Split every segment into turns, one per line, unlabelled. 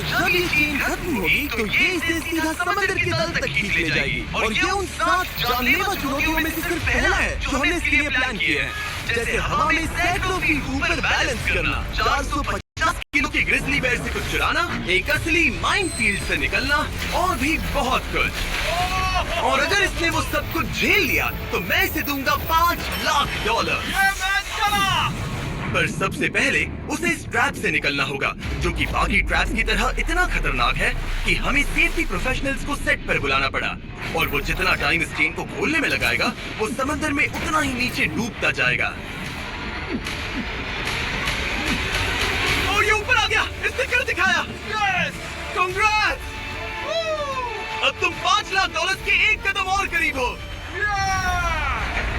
और जब ये चेन खत्म होगी तो ये इसे सीधा समंदर के तल तक खींच ले जाएगी। और ये उन 7 जानलेवा चुनौतियों में से सिर्फ पहला है जो हमने इसके लिए प्लान किए हैं, जैसे हवा में सैकड़ों फीट ऊपर बैलेंस करना, 450 किलो के ग्रिजली बेयर से कुछ चुराना, एक असली माइनफील्ड से निकलना और भी बहुत कुछ। और अगर इसने वो सब कुछ झेल लिया तो मैं इसे दूंगा $5 लाख। पर सबसे पहले उसे इस ट्रैप से निकलना होगा, जो कि बाकी ट्रैप्स की तरह इतना खतरनाक है कि हमें सेफ्टी प्रोफेशनल्स को सेट पर बुलाना पड़ा। और वो जितना टाइम इस चेन को खोलने में लगाएगा, वो समंदर में उतना ही नीचे डूबता जाएगा। और ये ऊपर आ गया, इसने कर दिखाया। Yes, congrats! अब तुम $5 लाख के एक कदम और करीब हो।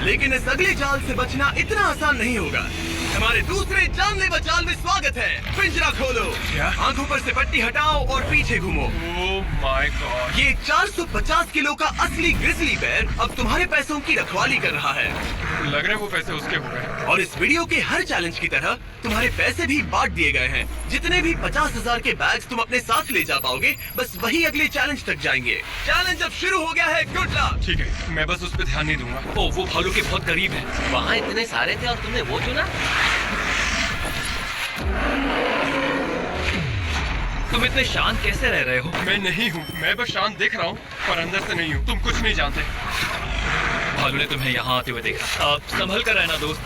लेकिन इस अगले जाल से बचना इतना आसान नहीं होगा। हमारे दूसरे जानलेवा जाल में स्वागत है। पिंजरा खोलो, आंखों पर से पट्टी हटाओ और पीछे घूमो।
Oh my God!
ये 450 किलो का असली ग्रिजली बेयर अब तुम्हारे पैसों की रखवाली कर रहा है।
लग रहा है वो पैसे उसके हो गए।
और इस वीडियो के हर चैलेंज की तरह तुम्हारे पैसे भी बांट दिए गए हैं। जितने भी 50,000 के बैग्स तुम अपने साथ ले जा पाओगे, बस वही अगले चैलेंज तक जाएंगे। चैलेंज अब शुरू हो गया है। Good luck.
ठीक है, मैं बस उस पर ध्यान नहीं दूंगा।
ओह, वो भालू के बहुत करीब है।
वहाँ इतने सारे थे और तुमने वो चुना?
तुम इतने शांत कैसे रह रहे हो?
मैं नहीं हूँ, मैं बस शांत दिख रहा हूँ, पर अंदर से नहीं हूँ। तुम कुछ नहीं जानते।
भालू ने तुम्हें यहाँ आते हुए देखा। अब संभल कर रहना दोस्त।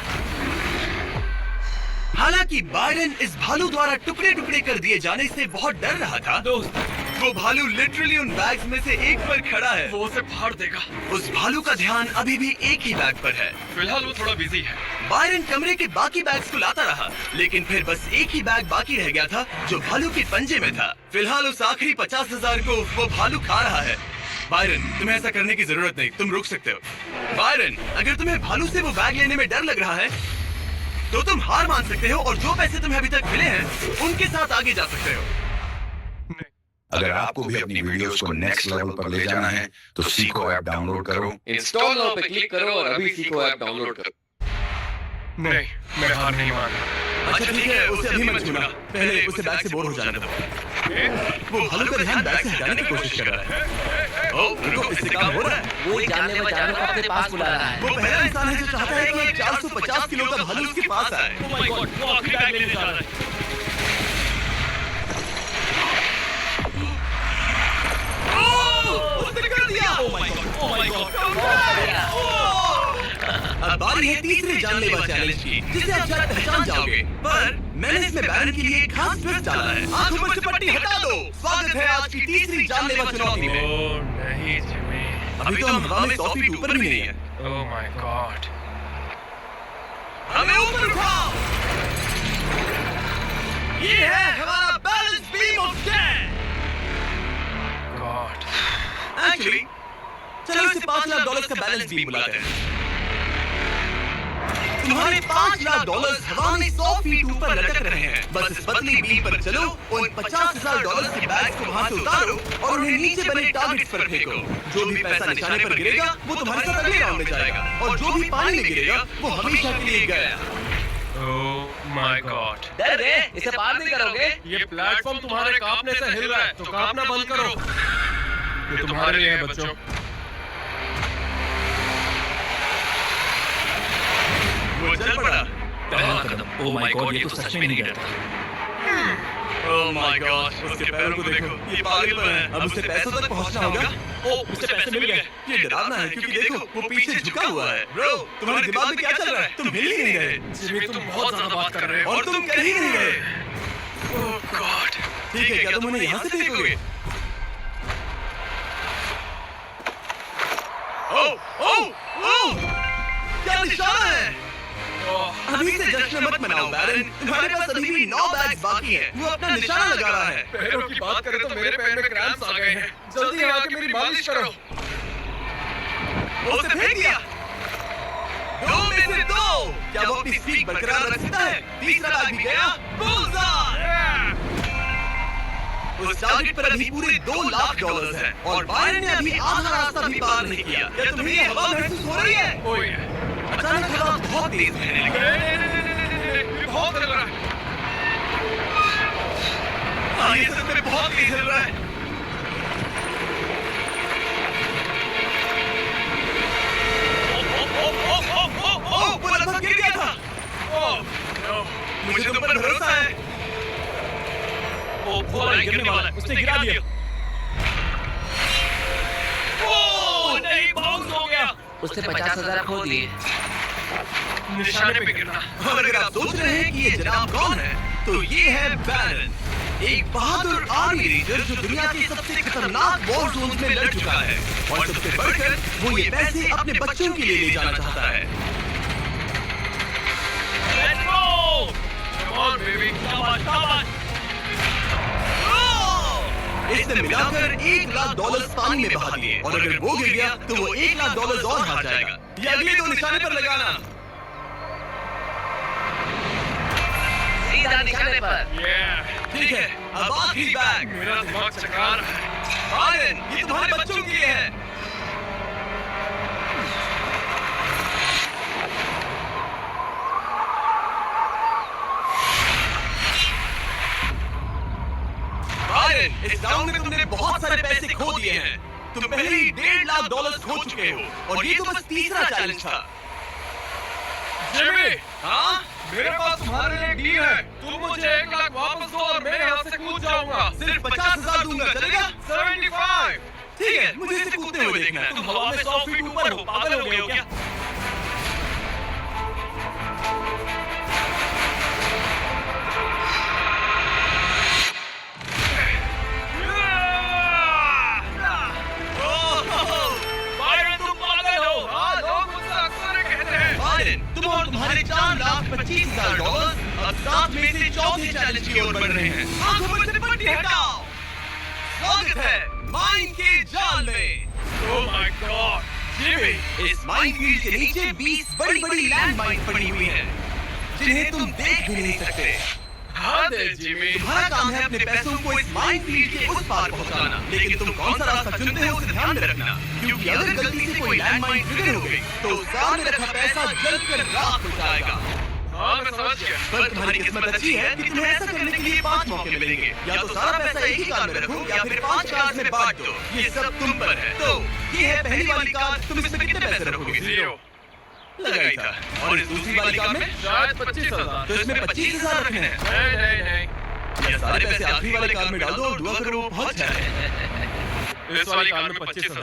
हालांकि बायरन इस भालू द्वारा टुकड़े टुकड़े कर दिए जाने से बहुत डर रहा था।
दोस्त,
वो भालू लिटरली उन बैग्स में से एक पर खड़ा है।
वो उसे फाड़ देगा।
उस भालू का ध्यान अभी भी एक ही बैग पर है।
फिलहाल वो थोड़ा बिजी है।
बायरन कमरे के बाकी बैग्स को लाता रहा, लेकिन फिर बस एक ही बैग बाकी रह गया था जो भालू के पंजे में था। फिलहाल उस आखिरी 50,000 को वो भालू खा रहा है। बायरन, तुम्हें ऐसा करने की जरूरत नहीं, तुम रुक सकते हो। बायरन, अगर तुम्हें भालू से वो बैग लेने में डर लग रहा है तो तुम हार मान सकते हो और जो पैसे तुम्हें अभी तक मिले हैं उनके साथ आगे जा सकते हो।
अगर आपको भी अपनी वीडियोस को नेक्स्ट लेवल पर ले जाना है तो सीको ऐप डाउनलोड करो।
इंस्टॉल नाउ पे क्लिक करो और अभी सीको ऐप डाउनलोड करो।
नहीं, मैं हार नहीं मान रहा।
अच्छा ठीक है, उसे अभी मत छूना, पहले उसे बैग से बोर हो जाने दो। वो भालू का ध्यान बैग से हटाने की कोशिश कर रहा है। ओह, रुको, इससे काम हो रहा है।
वो जानलेवा जानवर को अपने पास बुला रहा है।
वो पहला इंसान है जो चाहता है कि एक 450 किलो का भालू उसके पास आए।
ओह माय गॉड, वो आखिरी बैग लेने जा रहा है।
उसने कर दिया।
Oh my God, oh my God.
अब बारी है तीसरे जानलेवा चैलेंज की, जिसे आप शायद पहचान जाओगे। पर मैंने इसमें बैरन के लिए एक खास ट्विस्ट डाला है। आंखों पर से पट्टी हटा दो। स्वागत है आज की तीसरी जानलेवा चुनौती में।
ओह नहीं जिमी,
अभी तो हम हवा में 100 फीट ऊपर भी नहीं है।
Oh my God.
हमें ऊपर उठाओ। ये है हमारा balance beam of death.
God.
Actually चलो इसे $5 लाख का बैलेंस बीम बुलाते हैं। तुम्हारे $5 लाख हवा में 100 फीट ऊपर लटक रहे हैं। बस इस पतली बीम पर चलो, उन $50,000 के बैग्स को वहां से उतारो और उन्हें नीचे बने टारगेट्स पर फेंको। जो भी पैसा निशाने पर गिरेगा वो तुम्हारे साथ अगले राउंड में जाएगा, और जो भी पानी में गिरेगा वो हमेशा के लिए गया।
Oh my God.
डर गए? इसे पार नहीं करोगे?
ये प्लेटफॉर्म तुम्हारे कांपने से हिल रहा है, तो कांपना बंद करो। ये तुम्हारे लिए है बच्चों।
वो चल पड़ा।
पहला कदम। ओह माय गॉड, ये तो सच में नहीं डरता।
ओह माय गॉड, उसके पैरों को देखो, ये पागल है। अब उसे पैसों तक पहुंचना होगा।
ओह, उसे पैसे मिल गए।
ये डरावना है क्योंकि देखो वो पीछे झुका हुआ है। ब्रो, तुम्हारे दिमाग में क्या चल रहा है? तुम हिल ही नहीं रहे।
जिमी तुम बहुत ज्यादा बात कर रहे हो।
और तुम कर ही नहीं रहे।
ओह गॉड।
ठीक है, क्या तुम उन्हें यहाँ से फेंकोगे? ओह ओह ओह, क्या निशाना है? अभी से जश्न मत मनाओ बैरन, तुम्हारे पास अभी भी 9 बैग्स बाकी हैं। वो अपना निशाना लगा रहा है।
पैरों की बात करें तो मेरे पैर में क्रैम्प्स आ गए हैं। जल्दी आके मेरी मालिश करो।
उसे फेंक दिया। 2 में से 2। क्या वो अपनी स्पीड बरकरार रख सकता है? तीसरा बैग भी गया। बुलसआई! उस टारगेट पर अभी पूरे $2 लाख हैं और बायरन ने अभी आधा रास्ता भी पार नहीं किया। क्या तुम्हें ये हवा महसूस हो रही है?
ओए
अचानक हवा बहुत तेज बहने लगी।
बहुत लग रहा है।
ये सच में बहुत तेज हिल रहा है। वो लगभग गिर गया था। मुझे तुम पर भरोसा है।
वो गिरने वाला है, उसने गिरा दिया। नहीं, बाउंस हो गया।
उसने 50,000 खो दिए।
निशाने पे गिरना।
और अगर आप सोच रहे हैं कि ये जनाब कौन है, तो ये है बैरन, एक बहादुर आर्मी रेंजर जो दुनिया के सबसे खतरनाक वॉर जोन्स में लड़ चुका है और सबसे बढ़कर वो ये पैसे अपने बच्चों के लिए ले जाना चाहता है।
Let's go! Come on, baby. शाबाश।
इसने मिलाकर $1,00,000 पानी में बहा दिए और अगर वो गिर गया तो वो $1,00,000 और हार जाएगा। ये अगले 2 निशाने पर लगाना।
सीधा निशाने पर।
ठीक है, अब आखिरी बैग।
मेरा दिमाग चकरा रहा है।
आर्यन, ये तुम्हारे बच्चों के लिए है। आर्यन, इस राउंड में तुमने बहुत सारे पैसे खो दिए हैं। तुम पहले ही $1,50,000 खो चुके हो और ये तो बस तीसरा चैलेंज था।
जिमी,
हाँ?
मेरे पास तुम्हारे लिए डील है। तुम मुझे 1,00,000 वापस दो और मैं यहाँ से कूद जाऊंगा।
सिर्फ 50,000 दूंगा, चलेगा?
75।
ठीक है, मुझे इसे कूदते हुए देखना है।
तुम हवा में 100 फीट ऊपर हो, पागल हो गए हो क्या?
तुम और तुम्हारे $4,25,000 अब 7 में से चौथे चैलेंज की ओर बढ़ रहे हैं। आंखों पर से पट्टी हटाओ। स्वागत है माइन के जाल में।
Oh my God, जिमी,
इस माइनफील्ड के नीचे 20 बड़ी-बड़ी लैंड माइन पड़ी हुई हैं, जिन्हें तुम देख भी नहीं सकते।
हाँ दे जिमी।
तुम्हारा काम है अपने पैसों को इस माइनफील्ड के उस पार पहुंचाना, लेकिन तुम कौन सा रास्ता चुनते हो उसे ध्यान में रखना, क्योंकि अगर गलती से कोई लैंड माइन ट्रिगर हो गई तो उस कार में रखा पैसा जलकर राख हो जाएगा।
हाँ मैं समझ गया।
पर तुम्हारी किस्मत अच्छी है कि तुम्हें ऐसा करने के लिए 5 मौके मिलेंगे। या तो सारा पैसा एक ही कार में रखो या फिर 5 कार में बांट दो। ये सब तुम पर है। तो ये है पहली वाली कार, तुम इसमें कितने पैसे रखोगे?
0।
लगा ही था। और इस दूसरी वाली कार में?
शायद 25,000।
तो इसमें 25,000 रखने हैं।
नहीं।
ये सारे पैसे आखिरी वाली कार में डाल दो और दुआ करो पहुंच जाए।
इस वाली कार में 25,000।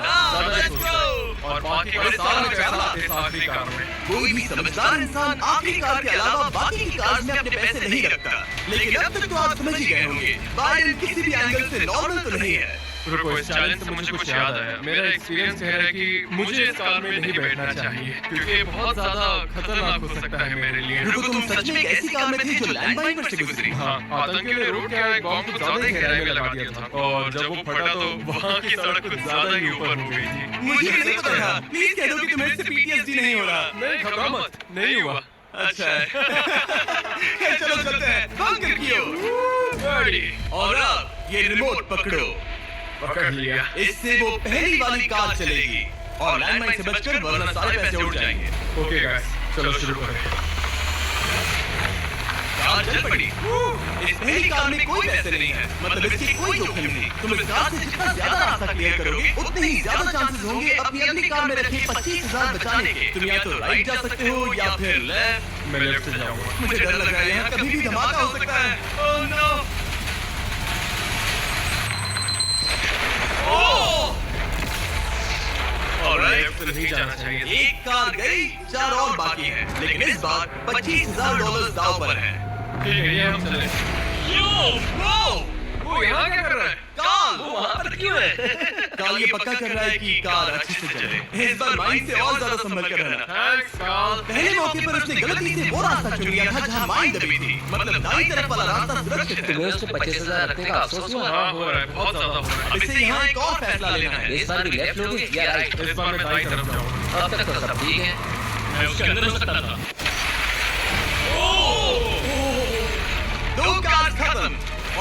Let's go!
और बाकी का सारा पैसा इस आखिरी कार में।
कोई भी समझदार इंसान आखिरी कार के अलावा बाकी की कार में अपने पैसे नहीं रखता। लेकिन अब तक तो आप समझ ही गए होंगे, बाइडेन किसी भी एंगल से नॉर्मल तो नहीं है।
रुको, इस चैलेंज से मुझे कुछ याद आया। मेरा एक्सपीरियंस कह रहा है कि मुझे इस कार में नहीं बैठना चाहिए, क्योंकि ये बहुत ज्यादा खतरनाक हो सकता है मेरे लिए।
रुको, तुम सच में एक ऐसी कार में थे जो लैंडमाइन पर से गुजरी?
हाँ, आतंकियों ने रोड के एक बॉम्ब कुछ ज्यादा ही गहराई में लगा दिया था और जब वो फटा तो वहाँ की सड़क कुछ ज्यादा ही ऊपर हो गई थी।
मुझे नहीं पता था। प्लीज कह दो कि तुम्हें इससे PTSD नहीं हो रहा।
नहीं, घबरा मत, नहीं हुआ।
अच्छा है। खैर, चलो चलते हैं। कंकर कियो।
गाड़ी
और अब ये रिमोट पकड़ो।
पकड़ लिया।
इससे वो पहली वाली कार चलेगी और लैंडमाइन से बचकर वरना सारे पैसे उड़ जाएंगे।
ओके गाइस, चलो शुरू करें।
कार चल पड़ी। इस पहली कार में कोई पैसे नहीं है, मतलब इसकी कोई जोखिम नहीं। तुम इस कार से जितना ज्यादा रास्ता क्लियर करोगे उतने ही ज्यादा चांसेस होंगे अपनी अगली कार में रखे 25,000 बचाने के। तुम या तो राइट जा सकते हो या फिर लेफ्ट।
मैं लेफ्ट से जाऊंगा।
मुझे डर लग रहा है, यहाँ कभी भी धमाका हो सकता है। Oh no!
लेफ्ट से नहीं जाना चाहिए।
एक कार गई, 4 और बाकी हैं, लेकिन इस बार $25,000 दांव पर है।
ठीक है, ये हम चले। वो यहाँ क्या कर रहा है?
काल!
वो वहाँ पर क्यों है?
काल ये पक्का कर रहा है कि कार अच्छे से चले। इस बार माइन से और ज्यादा संभल कर रहना।
थैंक्स काल।
पहले मौके पर उसने गलती से वो रास्ता चुन लिया था जहाँ माइन दबी थी, मतलब दाईं तरफ वाला रास्ता सुरक्षित है।
तुम्हें उससे 25,000 रखने का अफसोस हुआ?
हाँ हो रहा है, बहुत ज्यादा हो रहा
अब इससे यहाँ एक और फैसला लेना है।
इस बार भी लेफ्ट लोगे या राइट?
है। इस बार मैं दाईं तरफ जाऊंगा।
अब तक तो सब ठीक है।
मैं उसके अंदर हो सकता था।
2 कार खत्म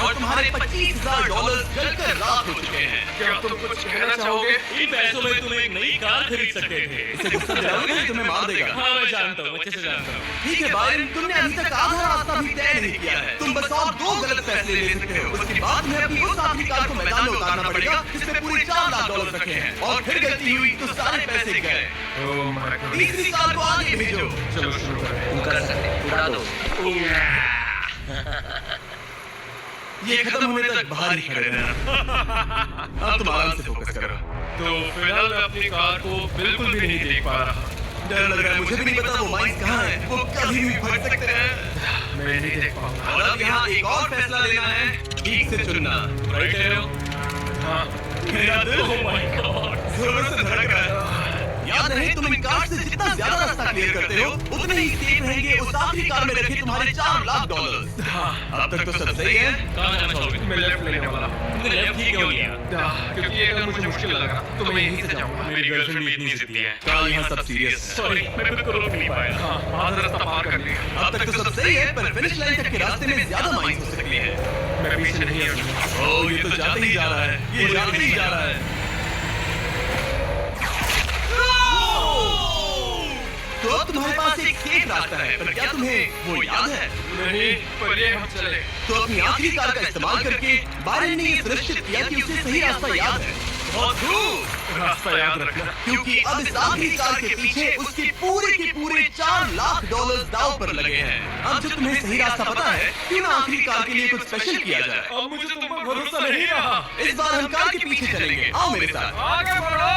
और तुम्हारे $25,000 जलकर राख हो चुके हैं।
क्या तुम कुछ कहना चाहोगे?
इन पैसों में तुम एक नई कार खरीद सकते थे।
इसे गुस्सा दिलाओगे तो तुम्हें मार देगा।
हाँ मैं जानता हूँ, अच्छे से जानता हूँ।
ठीक है बायरन, तुमने अभी तक आधा रास्ता भी तय नहीं किया है। तुम बस और 2 गलत फैसले ले सकते हो। उसके बाद तुम्हें अपनी उस आखिरी कार को मैदान में उतारना पड़ेगा जिसमें पूरे $4 लाख रखे हैं। और फिर गलती हुई तो सारे पैसे गए।
Oh my God.
तीसरी कार को आगे भेजो।
चलो शुरू करें।
तुम कर सकते, उड़ा दो।
ये खत्म होने तक बाहर ही खड़े रहना। अब तुम आराम से फोकस करो।
तो फिलहाल मैं अपनी कार को बिल्कुल भी नहीं देख पा रहा।
डर लग रहा है, मुझे भी नहीं पता वो माइंस कहाँ है। वो कभी भी फट सकते हैं।
मैं नहीं देख पाऊंगा।
और अब यहाँ एक और फैसला लेना है, ठीक से चुनना।
राइट कह रहे हो?
हाँ।
मेरा दिल
ओह माय गॉड।
जोर से धड़क रहा है। याद रहे, तुम इन कार से जितना ज्यादा रास्ता क्लियर करते हो उतने ही सेफ रहेंगे उस आखिरी कार में रखे तुम्हारे $4 लाख।
हाँ।
अब तक तो सब सही है।
कहाँ जाना चाहोगे?
मैं लेफ्ट लेने वाला हूँ।
तुमने लेफ्ट ही क्यों लिया?
क्योंकि ये अगर मुझे मुश्किल लग रहा तो मैं यहीं से जाऊंगा।
मेरी गर्लफ्रेंड भी इतनी जिद्दी है।
कल यहाँ सब सीरियस।
सॉरी, मैं खुद को रोक नहीं पाया।
हाँ, आधा रास्ता पार कर लिया।
अब तक तो सब सही है, पर फिनिश लाइन तक के रास्ते में ज्यादा माइंस हो सकती है।
मैं पीछे नहीं हटूंगा।
ओह, ये तो जाते ही जा रहा है। ये जाते ही जा रहा है। तो अब तुम्हारे पास एक सेफ रास्ता है, पर क्या तुम्हें वो याद है?
नहीं, पर ये हम चले।
तो अपनी आखिरी कार का इस्तेमाल करके बायरन ने ये सुनिश्चित किया कि उसे सही रास्ता याद है। बहुत खूब।
रास्ता याद रखना।
क्योंकि अब इस आखिरी कार के पीछे उसके पूरे के पूरे $4 लाख दांव पर लगे हैं। अब जब तुम्हें सही रास्ता पता है, क्यों ना आखिरी कार के लिए कुछ स्पेशल किया जाए।
अब मुझे तुम पर भरोसा नहीं रहा।
इस बार हम कार के पीछे चलेंगे। आओ मेरे साथ।
आगे बढ़ो।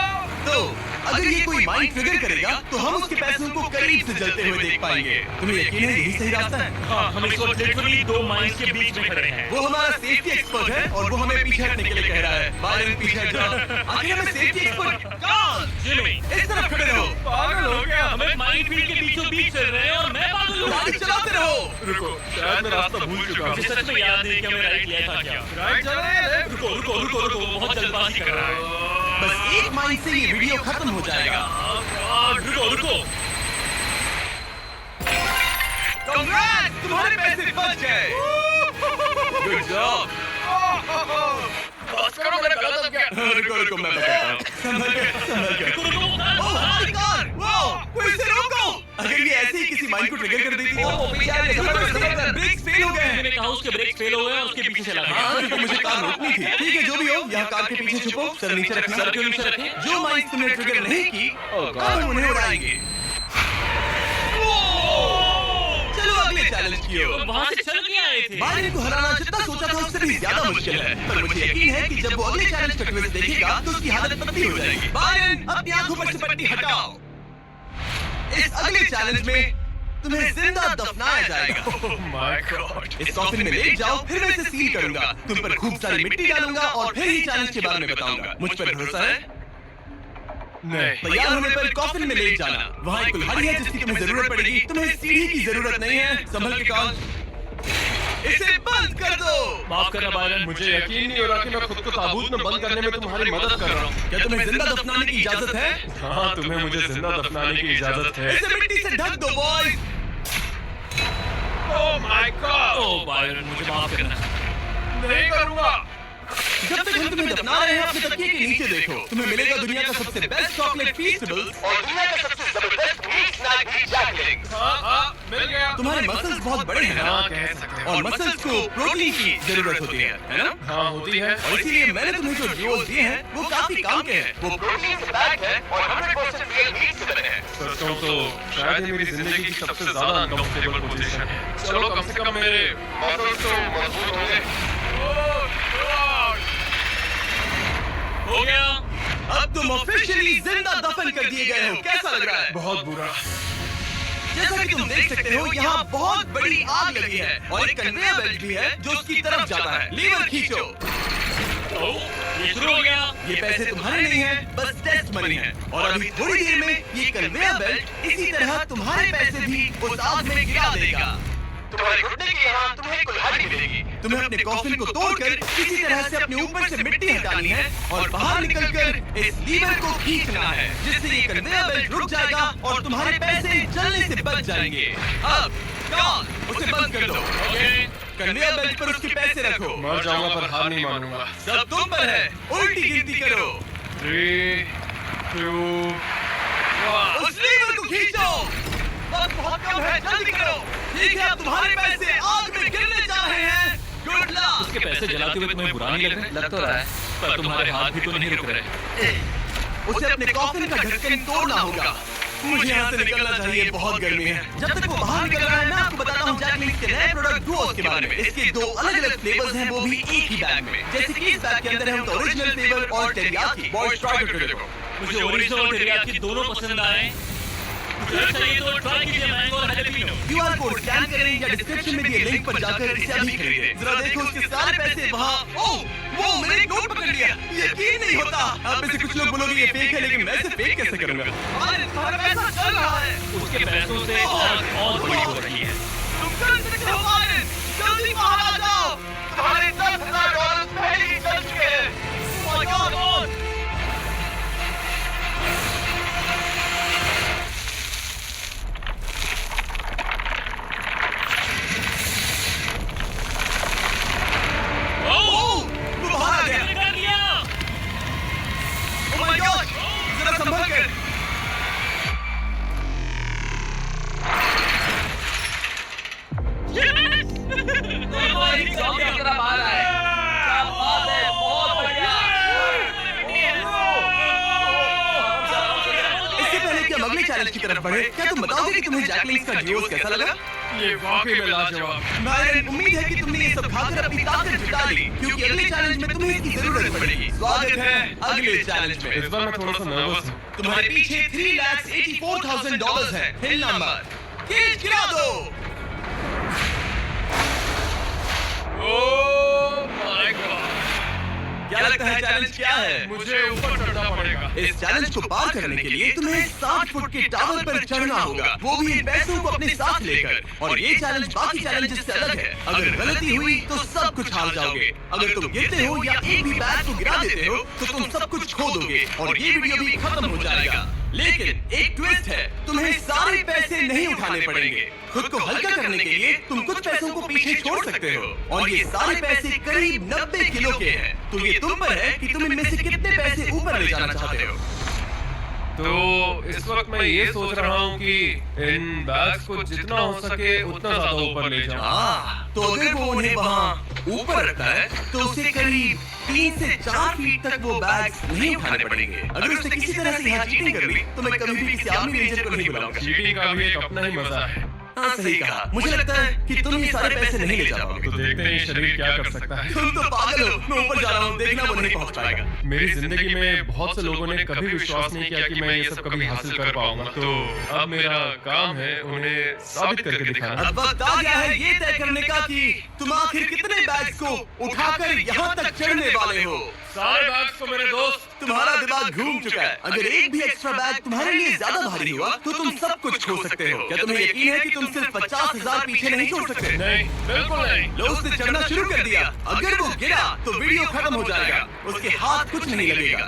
तो अगर ये कोई माइंड ट्रिगर करेगा तो हम उसके पैसों को करीब से जलते हुए देख पाएंगे। तुम्हें यकीन है यही सही रास्ता है?
हाँ, हम इस वक्त लिटरली 2 माइल्स के बीच में खड़े हैं।
वो हमारा सेफ्टी एक्सपर्ट है और वो हमें पीछे हटने के लिए कह रहा है। बायरन पीछे हट जाओ। आखिर हमें सेफ्टी एक्सपर्ट कौन?
जिमी,
इस तरफ खड़े रहो।
पागल हो गया।
हमें माइंड फील्ड के बीचों बीच चल रहे हैं और मैं पागल हूँ।
गाड़ी चलाते रहो।
रुको, शायद मैं रास्ता भूल चुका हूँ।
मुझे सच में याद नहीं कि हमें राइट लिया था क्या।
राइट चले।
रुको रुको रुको रुको, वो बहुत जल्दबाजी कर रहा है।
बस एक माइंड से ये वीडियो खत्म हो जाएगा।
रुको रुको।
कांग्रेस, तुम्हारे पैसे बच गए। Good job.
बस करो, मेरा गलत हो गया।
रुको रुको, मैं बताता हूँ। संभल के।
रुको रुको।
ओह, हमारी कार। वो, कोई इसे रोको। अगर ये ऐसे ही किसी माइंड को ट्रिगर कर देती तो ब्रेक फेल हो गए।
मैंने कहा उसके ब्रेक फेल हो गए और उसके पीछे चला गया।
हाँ, क्योंकि मुझे कार रोकनी थी। ठीक है, जो भी हो, यहाँ कार के पीछे छुपो। सर नीचे रखना।
सर क्यों नीचे रखें?
जो माइंड तुमने ट्रिगर नहीं की, हम उन्हें उड़ाएंगे। चलो अगले चैलेंज की ओर।
वहाँ से चल के आए थे।
बायरन को हराना जितना सोचा था उससे भी ज्यादा मुश्किल है, पर मुझे यकीन है कि जब वो अगले चैलेंज का ट्विस्ट देखेगा तो उसकी हालत पतली हो जाएगी। बायरन, अपनी आंखों पर से पट्टी हटाओ। इस अगले चैलेंज में तुम्हें जिंदा दफनाया जाएगा।
Oh my God.
इस कॉफिन में लेट जाओ, फिर मैं इसे सील करूंगा। तुम पर खूब सारी मिट्टी डालूंगा और फिर ही चैलेंज के बारे में बताऊंगा। मुझ पर भरोसा है?
नहीं।
तैयार होने पर कॉफिन में लेट जाना। वहाँ एक कुल्हाड़ी है जिसकी तुम्हें जरूरत पड़ेगी। तुम्हें सीढ़ी की जरूरत नहीं है। संभल के काम। इसे बंद कर दो।
माफ करना बायरन,
मुझे यकीन नहीं हो रहा कि मैं खुद को ताबूत में बंद करने में तुम्हारी मदद कर रहा हूँ।
क्या तुम्हें जिंदा दफनाने की इजाजत है?
हाँ, तुम्हें मुझे जिंदा दफनाने की इजाजत है।
इसे मिट्टी से ढक दो boys.
Oh my God.
Oh Byron, मुझे माफ करना।
नहीं करूँगा।
जब तक हम तुम्हें दफना रहे हैं, अपने तकिए के नीचे देखो। तुम्हें मिलेगा दुनिया का सबसे बेस्ट चॉकलेट फीस्टेबल्स और दुनिया का सबसे जबरदस्त मीट स्नैक जैकलिंग।
हाँ, मिल गया।
तुम्हारे मसल्स बहुत बड़े हैं ना,
हाँ, कह सकते हैं।
और मसल्स को प्रोटीन की जरूरत होती है ना?
हाँ, होती है।
और इसीलिए मैंने तुम्हें जो ड्यूओस दिए हैं वो काफी काम के हैं। वो प्रोटीन से पैक्ड है और 100% रियल मीट से बने हैं।
सच कहूं तो शायद ये मेरी जिंदगी की सबसे ज्यादा अनकंफर्टेबल पोजीशन है। चलो कम से कम मेरे मसल्स तो मजबूत होंगे।
हो गया।
अब तुम ऑफिशियली जिंदा दफन कर दिए गए हो। कैसा लग रहा है?
बहुत बुरा।
जैसा कि तुम देख सकते हो, यहाँ बहुत बड़ी आग लगी है और एक कन्वेयर बेल्ट भी है जो उसकी तरफ जाता है। लीवर खींचो।
ये शुरू हो गया।
ये पैसे तुम्हारे नहीं हैं, बस टेस्ट मनी है। और अभी थोड़ी देर में ये कन्वेयर बेल्ट इसी तरह तुम्हारे पैसे भी उस आग में गिरा देगा। तुम्हारे घुटने के यहाँ तुम्हें कुल्हाड़ी मिलेगी। तुम्हें अपने कॉफिन को तोड़कर किसी तरह से अपने ऊपर से मिट्टी हटानी है और बाहर निकलकर इस लीवर को खींचना है, जिससे ये कन्वेयर बेल्ट रुक जाएगा और तुम्हारे पैसे जलने से बच जाएंगे। अब जॉन, उसे बंद कर दो।
ओके।
कन्वेयर बेल्ट पर उसके पैसे रखो।
मर जाऊंगा पर हार नहीं मानूंगा।
सब तुम पर है, उल्टी गिनती करो।
3, 2, 1।
उस लीवर को खींचो। वक्त बहुत कम है, जल्दी करो। ठीक है, अब तुम्हारे पैसे आग में गिरने जा रहे हैं। Good luck.
उसके पैसे जलाते हुए तुम्हें बुरा नहीं लग रहा?
लग तो रहा है।
पर तुम्हारे हाथ भी तो नहीं रुक रहे।
उसे अपने कॉफिन का ढक्कन तोड़ना होगा। मुझे यहाँ से निकलना चाहिए, बहुत गर्मी है। जब तक वो बाहर निकल रहा है, मैं आपको बताता हूँ जैकलिंस के नए प्रोडक्ट डुओस के बारे में। इसके 2 अलग-अलग फ्लेवर्स हैं, वो भी एक ही बैग में। जैसे कि इस बैग के अंदर है उनका ओरिजिनल फ्लेवर और टेरियाकी। बॉयज ट्राई करके देखो।
मुझे ओरिजिनल और टेरियाकी दोनों पसंद आए। चाहिए तो ट्राई कीजिए मैंगो और जैलपेनो।
QR कोड स्कैन करें या डिस्क्रिप्शन में दिए लिंक पर जाकर इसे अभी खरीदें। जरा देखो उसके सारे पैसे वहाँ। ओह, वो मैंने एक नोट पकड़ लिया। यकीन नहीं होता। आप में से कुछ लोग बोलोगे ये फेक है, लेकिन मैं इसे फेक कैसे करूँगा? तुम्हारा पैसा चल रहा है।
उसके पैसों से और बड़ी हो रही है।
तुम कर सकते हो मारिन। जल्दी बाहर आ जाओ। तुम्हारे $10,000 पहले ही चल चुके हैं। Oh my God! संभल कर। इससे पहले कि हम अगले चैलेंज की तरफ बढ़े, क्या तुम बताओगे कि तुम्हें जैकलिंस का ड्यूओस कैसा लगा?
ये वाकई में लाजवाब।
मैरिन, उम्मीद है कि तुमने ये सब खाकर अपनी ताकत जुटा ली, क्योंकि अगले चैलेंज में तुम्हें इसकी जरूरत पड़ेगी। स्वागत है अगले चैलेंज में।
इस बार मैं थोड़ा सा नर्वस हूँ।
तुम्हारे पीछे $3,84,000 है। हिल नंबर केज गिरा दो।
Oh my God.
क्या लगता है चैलेंज क्या है?
मुझे ऊपर चढ़ना पड़ेगा।
इस चैलेंज को पार करने के लिए तुम्हें 60 फुट के टावर पर चढ़ना होगा, वो भी इन पैसों को अपने साथ लेकर। और ये चैलेंज बाकी चैलेंजेस से अलग है। अगर गलती हुई तो सब कुछ हार जाओगे। अगर तुम गिरते हो या एक भी बैग को गिरा देते हो तो तुम सब कुछ खो दोगे और ये वीडियो भी खत्म हो जाएगा। लेकिन एक ट्विस्ट है, तुम्हें सारे पैसे नहीं उठाने पड़ेंगे। खुद को हल्का करने के लिए तुम कुछ पैसों को पीछे छोड़ सकते हो और ये सारे पैसे करीब 90 किलो के हैं। तो ये तुम पर है कि तुम इनमें से कितने पैसे ऊपर ले जाना चाहते हो।
तो इस वक्त मैं ये सोच रहा हूँ कि इन बैग्स को जितना हो सके उतना ज्यादा ऊपर ले जाऊँ।
हाँ, तो अगर वो उन्हें वहाँ ऊपर रखता है तो उसे करीब 3 से 4 फीट तक वो बैग्स नहीं उठाने पड़ेंगे। अगर उसने किसी तरह से यहाँ चीटिंग कर ली तो मैं कभी भी किसी आर्मी रेंजर को नहीं बुलाऊंगा।
चीटिंग का भी एक अपना ही मजा है।
हाँ, सही कहा। मुझे लगता है कि तुम ये सारे पैसे नहीं ले जा पाओगे।
तो देखते हैं शरीर क्या कर सकता है।
तुम तो पागल हो। मैं ऊपर जा रहा हूँ, देखना वो नहीं पहुँच पाएगा।
मेरी जिंदगी में बहुत से लोगों ने कभी विश्वास नहीं किया कि मैं ये सब कभी हासिल कर पाऊंगा। तो अब मेरा काम है उन्हें साबित करके दिखाना।
अब वक्त आ गया है ये तय करने का कि तुम आखिर कितने बैग्स को उठाकर यहाँ तक चढ़ने वाले हो।
सारे बैग्स को मेरे दोस्त।
तुम्हारा दिमाग घूम चुका है। अगर एक भी एक्स्ट्रा बैग तुम्हारे लिए ज्यादा भारी हुआ तो तुम सब कुछ खो सकते हो। क्या तुम्हें यकीन है कि तुम सिर्फ 50,000 पीछे नहीं छोड़ सकते?
नहीं, बिल्कुल नहीं।
लो, उसने चढ़ना शुरू कर दिया। अगर वो गिरा तो वीडियो खत्म हो जाएगा। उसके हाथ कुछ नहीं लगेगा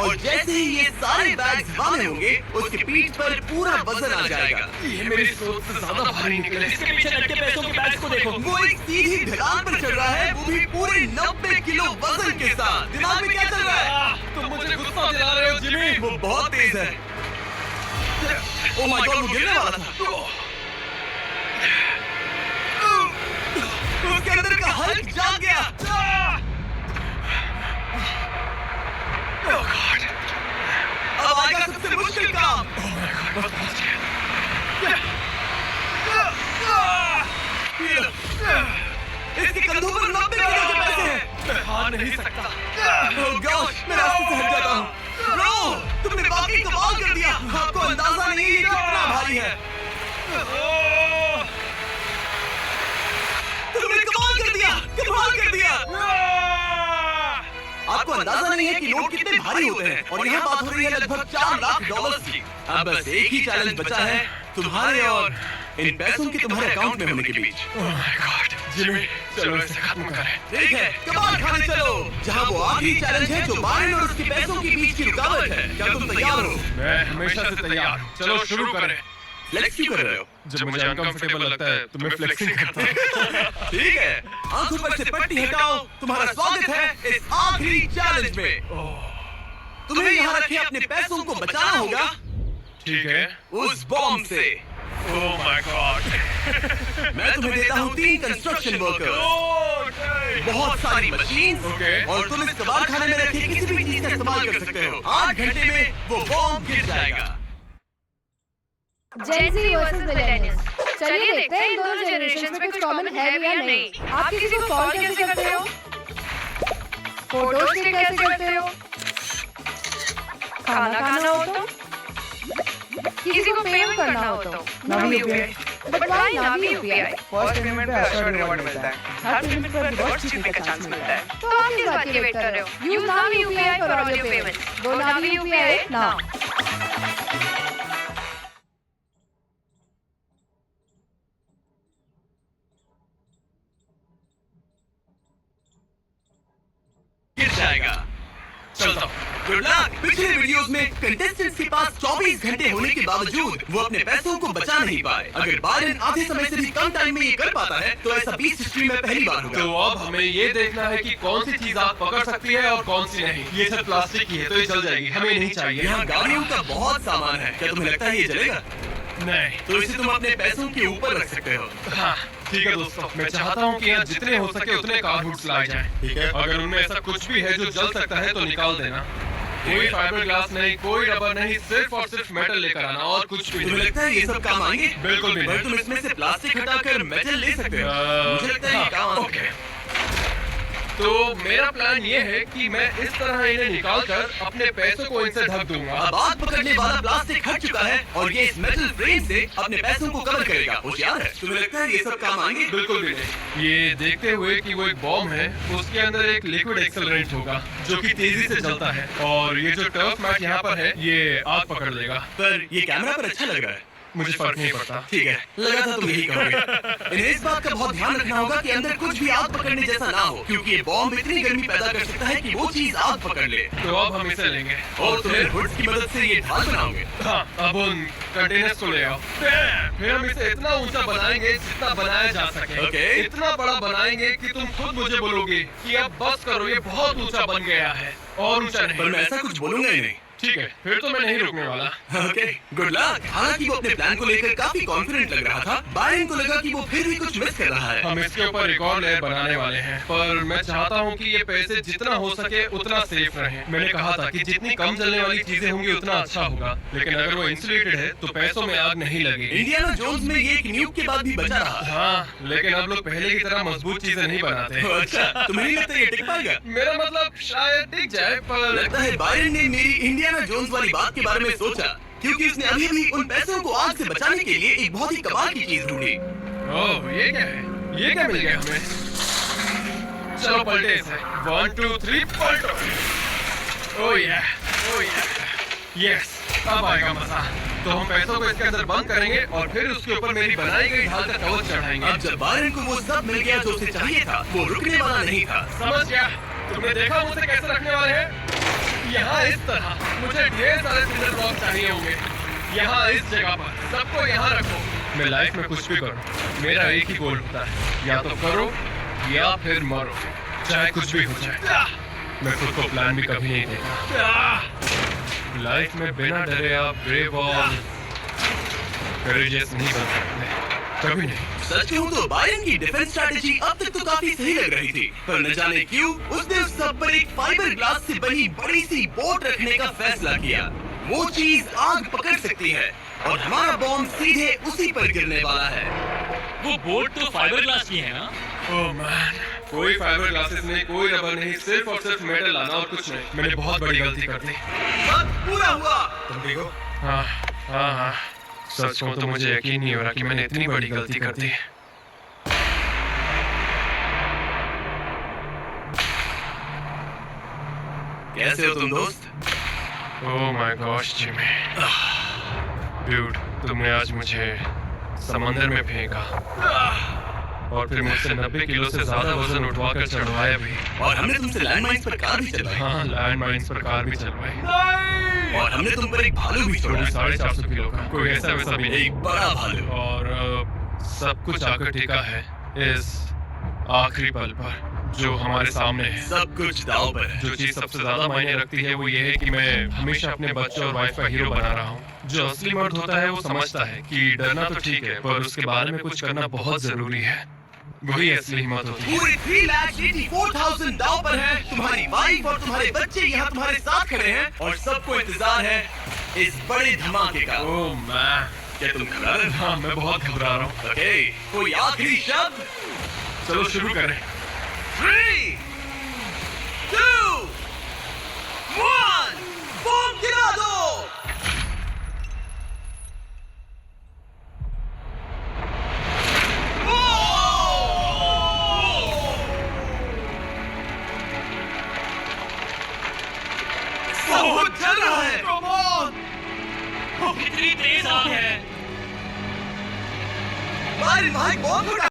और जैसे ही ये सारे बैग्स वाले होंगे उसके पीठ पर पूरा वजन आ जाएगा।
ये मेरी सोच से ज्यादा भारी निकले।
इसके पीछे लटके पैसों के बैग्स को देखो।
वो एक सीधी ढलान पर चढ़ रहा है, वो भी पूरे 90 किलो वजन के साथ। दिमाग में क्या चल रहा है?
तुम मुझे गुस्सा दिला रहे हो जिमी।
वो बहुत तेज है। ओह माय गॉड, वो गिरने वाला था। उसके अंदर का हल्क जाग गया। अब आएगा सबसे मुश्किल काम। इसके कंधों पर 90 किलो के पैसे हैं।
मैं हार नहीं सकता।
ओह गॉड, मैं रास्ते से हट जाता हूँ। ब्रो, तुमने वाकई कमाल कर दिया। आपको अंदाजा नहीं ये कितना भारी है। तुमने कमाल कर दिया, कमाल कर दिया। आपको अंदाजा नहीं है कि नोट कितने भारी होते हैं और यहाँ बात हो रही है लगभग $4 लाख की। अब बस एक ही चैलेंज बचा है, तुम्हारे और इन पैसों के तुम्हारे अकाउंट में होने के बीच।
ओह माय गॉड, जिमी, चलो इसे खत्म करें।
ठीक है, कमाल खाने चलो, जहाँ वो आखिरी चैलेंज है जो मारिन और उसके पैसों के बीच की रुकावट है। क्या तुम तैयार हो?
मैं हमेशा से तैयार हूँ। चलो शुरू करें।
फ्लेक्स क्यों कर रहे हो?
जब मुझे अनकंफर्टेबल लगता है तो मैं फ्लेक्सिंग करता हूँ।
ठीक है, आंखों पर से पट्टी हटाओ। तुम्हारा स्वागत है इस आखिरी चैलेंज में। तुम्हें यहाँ रखे अपने पैसों को बचाना होगा
ठीक है।
उस बॉम्ब से।
Oh my God.
मैं तुम्हें देता हूँ 3 कंस्ट्रक्शन वर्कर, बहुत सारी मशीन,
Okay.
और तुम इस कबाड़ खाने में रखे किसी भी चीज का इस्तेमाल कर सकते हो। 8 घंटे में वो बॉम्ब गिर जाएगा।
जेन ज़ी वर्सेस मिलेनियल्स। चलिए देखते हैं इन दोनों जनरेशंस में कुछ कॉमन है भी या नहीं। आप किसी को कॉल कैसे करते हो? फोटोज क्लिक कैसे करते हो? खाना खाना हो तो? किसी को पेमेंट करना हो तो? Navi UPI. But why Navi UPI?
First payment पे एश्योर्ड रिवॉर्ड मिलता है, हर पेमेंट पर रिवॉर्ड जीतने का चांस मिलता है।
तो आप किस बात की वेट कर रहे हो? Use Navi UPI for all your payments. Go Navi UPI now.
गिर जाएगा।
चलता हूँ।
Good luck. पिछले वीडियोस में कंटेस्टेंट्स के पास 24 घंटे होने के बावजूद वो अपने पैसों को बचा नहीं पाए। अगर बायरन आधे समय से भी कम टाइम में ये कर पाता है तो ऐसा 20 हिस्ट्री में पहली बार होगा।
तो अब हमें ये देखना है कि कौन सी चीज आप पकड़ सकती है और कौन सी नहीं। ये सब प्लास्टिक की है तो ये जल जाएगी, हमें नहीं चाहिए।
यहाँ गाड़ियों का बहुत सामान है, क्या तुम्हें लगता है ये जलेगा?
नहीं।
तो इसे तुम अपने पैसों के ऊपर रख सकते हो।
हाँ ठीक है दोस्तों, मैं चाहता हूँ कि यहाँ जितने हो सके उतने कार हुड्स लाए जाएं।
ठीक है।
अगर उनमें ऐसा कुछ भी है जो जल सकता है तो निकाल देना। कोई फाइबर ग्लास नहीं, कोई रबर नहीं, सिर्फ और सिर्फ मेटल लेकर आना और कुछ भी
तुम्हें
नहीं।
लगता है ये सब काम आएंगे?
बिल्कुल भी
पर
नहीं।
तुम इसमें से प्लास्टिक हटाकर मेटल ले सकते हो। मुझे लगता है ये काम आ सकता है।
तो मेरा प्लान ये है कि मैं इस तरह इन्हें निकालकर अपने पैसों को इनसे ढक दूंगा।
अब आग पकड़ने वाला प्लास्टिक हट चुका है और ये इस मेटल फ्रेम से अपने पैसों को कवर करेगा। होशियार है। तुम्हें लगता है ये सब काम आएंगे?
बिल्कुल भी नहीं। ये देखते हुए कि वो एक बॉम्ब है, उसके अंदर एक लिक्विड एक्सेलरेंट होगा जो कि तेजी से जलता है, और ये जो टर्फ मैट यहाँ पर है ये आग पकड़ लेगा।
पर ये कैमरा पर अच्छा लग रहा है।
मुझे फर्क नहीं पड़ता।
ठीक है, लगा था तुम यही कहोगे। इन्हें इस बात का बहुत ध्यान रखना होगा कि अंदर कुछ भी आग पकड़ने जैसा ना हो, क्योंकि ये बॉम्ब इतनी गर्मी पैदा कर सकता है कि वो चीज आग पकड़ ले।
तो अब हम इसे लेंगे
और तुम्हें हुड्स की मदद से ये ढाल बनाओगे।
हाँ, अब उन कंटेनर्स को ले आओ। फिर हम इसे इतना ऊंचा बनाएंगे जितना बनाया जा सके।
Okay.
इतना बड़ा बनाएंगे कि तुम खुद मुझे बोलोगे कि अब बस करो, ये बहुत ऊंचा बन गया है, और ऊंचा
पर
नहीं।
मैं ऐसा कुछ बोलूंगा ही नहीं।
ठीक है, फिर तो मैं नहीं रुकने वाला।
Okay, good luck. हालांकि वो अपने प्लान को लेकर काफी कॉन्फिडेंट लग रहा था, बायरन को लगा कि वो फिर भी कुछ मिस कर रहा है।
हम इसके ऊपर एक और लेयर बनाने वाले हैं, पर मैं चाहता हूँ कि ये पैसे जितना हो सके उतना सेफ रहे। मैंने कहा था कि जितनी कम जलने वाली चीजें होंगी उतना अच्छा होगा, लेकिन अगर वो इंसुलेटेड है तो पैसों में आग नहीं लगेगी।
इंडियाना जोन्स में ये एक न्यूक के बाद भी बचा रहा।
हाँ, लेकिन अब लोग पहले की तरह मजबूत चीजें नहीं बनाते।
अच्छा, तुम्हें नहीं लगता ये टिक पाएगा?
मेरा मतलब शायद टिक जाए, पर
लगता है बायरन ने मेरी इंडियाना जोन्स वाली बात के बारे में सोचा, क्योंकि उसने अभी भी उन पैसों को आग से बचाने के लिए एक बहुत ही कमाल की चीज ढूंढी।
ओह, ये क्या है? ये क्या मिल गया हमें? चलो पलटे इसे। 1 2 3 पलटो। ओह यार, यस, अब आएगा मजा। तो हम पैसों को इसके अंदर बंद करेंगे और फिर उसके ऊपर मेरी बनाई गई ढाल का कवच चढ़ाएंगे।
अब जब बायरन को वो सब मिल गया जो उसे चाहिए था, वो रुकने वाला नहीं था।
समझ गया? तुमने देखा मुझे कैसे रखने वाले हैं? यहाँ इस तरह मुझे ढेर सारे सिंगल ब्लॉक चाहिए होंगे। यहाँ इस जगह पर सबको यहाँ रखो। मैं लाइफ में कुछ भी करूँ, मेरा एक ही गोल होता है, या तो करो या फिर मरो, चाहे कुछ भी हो जाए। मैं खुद को प्लान भी कभी नहीं देता। लाइफ में बिना डरे आप ब्रेव और करेजियस नहीं बन सकते, कभी नहीं।
सच कहूं तो बायरन की डिफेंस स्ट्रैटेजी अब तक तो काफी सही लग रही थी, पर न जाने क्यों उसने उस सब पर एक फाइबर ग्लास से बनी बड़ी सी बोट रखने का फैसला किया। वो चीज आग पकड़ सकती है और हमारा बॉम्ब सीधे उसी पर गिरने वाला है।
वो बोट तो फाइबर ग्लास की है ना?
ओह मैन, कोई फाइबर ग्लासेस नहीं, कोई रबर नहीं, सिर्फ और सिर्फ मेटल लाना और कुछ नहीं। मैंने बहुत बड़ी गलती कर दी।
वक्त पूरा हुआ। तुम देखो।
हाँ हाँ हाँ, सच कहूं तो मुझे यकीन नहीं हो रहा कि मैंने इतनी बड़ी गलती कर दी।
कैसे हो तुम दोस्त?
Oh my gosh Jimmy, dude, तुमने आज मुझे समंदर में फेंका और फिर मुझसे 90 किलो से ज्यादा वजन उठवाकर चढ़वाया भी।
और हमने तुमसे लैंडमाइंस पर कार भी चलवाई।
हाँ, लैंड माइन्स पर कार भी चलवाई।
और हमने तुम पर एक भालू भी छोड़ा।
450 किलो का, कोई ऐसा वैसा भी नहीं।
एक बड़ा भालू।
और सब कुछ आकर टिका है इस आखिरी पल पर जो हमारे सामने है।
सब कुछ दांव पर है।
जो चीज सबसे ज्यादा मायने रखती है वो ये है कि मैं हमेशा अपने बच्चे और वाइफ का हीरो बना रहा हूँ। जो असली मर्द होता है वो समझता है कि डरना तो ठीक है, पर उसके बारे में कुछ करना बहुत जरूरी है। वही असली हिम्मत होती है।
पूरे 3,84,000 दांव पर है। तुम्हारी वाइफ और तुम्हारे बच्चे यहाँ तुम्हारे साथ खड़े हैं और सबको इंतजार है इस बड़े धमाके का।
ओह मैं,
क्या तुम घबरा रहे हो?
हाँ मैं बहुत घबरा रहा हूँ।
ओके, कोई आखिरी शब्द?
चलो शुरू करें।
3, 2, 1, बम गिरा दो। बहुत चल रहा है।
कितनी तेज आग है।
भाई बहुत